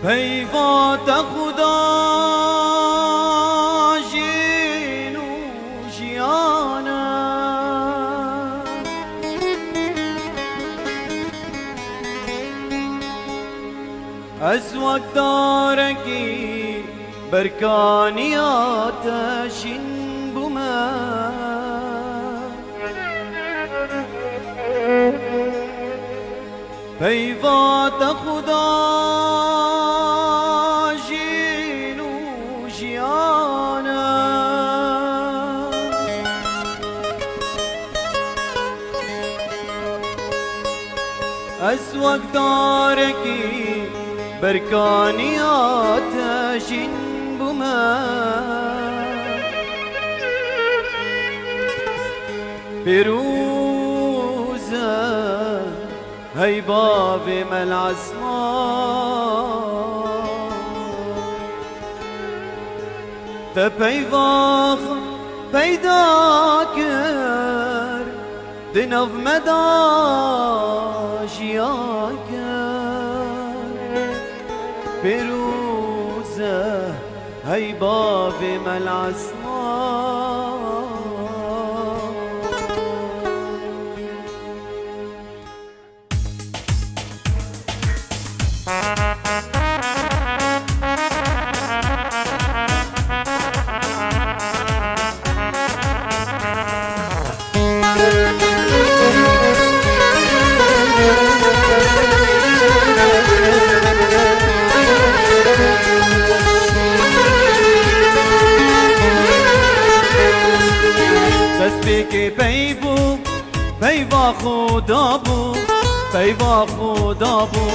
پیوات خدا جین و جیانه از وقت دارکی برکانیاتشین بومه پیوات خدا جین و جیانه از وقت دارکی برکانیاتشین بومه پیروزه هی باب العصمان تا پیواخ پیدا کرد دنو مدا جیا کرد پیروزه هی باب العصمان که پیبو پیوا خدا بو پیوا خدا بو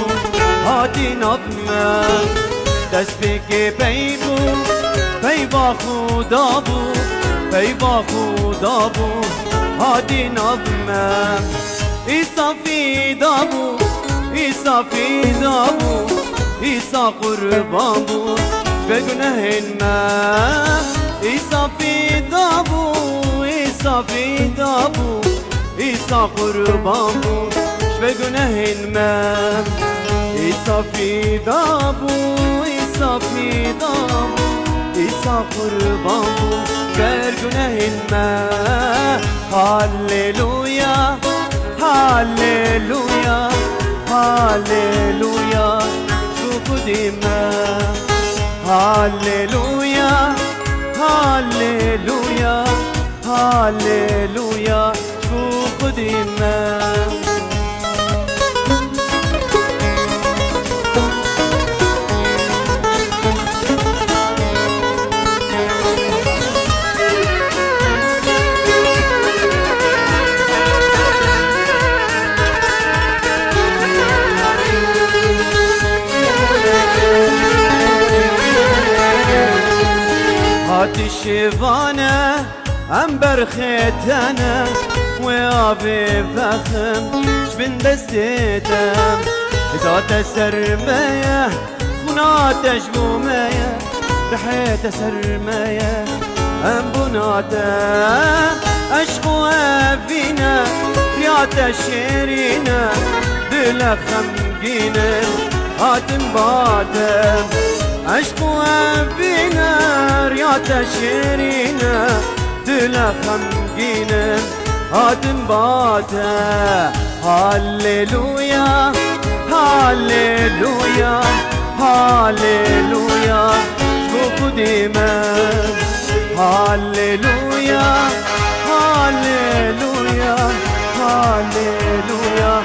هاتی نظمه دست که پیبو پیوا خدا بو پیوا خدا بو هاتی نظمه ایسا فیدا بو ایسا فیدا بو ایسا قربان بو بگنهن ما ایسا فیدا بو ایسا فیدا بو ایسا قربان بو بگنهن ما ایسا فیدا بو ایسا فیدا بو ایسا قربان بو بگنهن ما هاللویا هاللویا هاللویا شوف ديما هاللويا هاللويا هاللويا شوف ديما الشيفانة أم برختنا ويابي فخم شبن دستيتم إذا تسرمية خنا تجبومية رحيت سرمية أم بناتا أشقوا فينا ريات الشيرينا دل خمقينا هاتم باتم عشقوا فينا ريات شيرينا دلا خمقينا هاتم باتا هاللويا هاللويا هاللويا شوف ديما هاللويا هاللويا هاللويا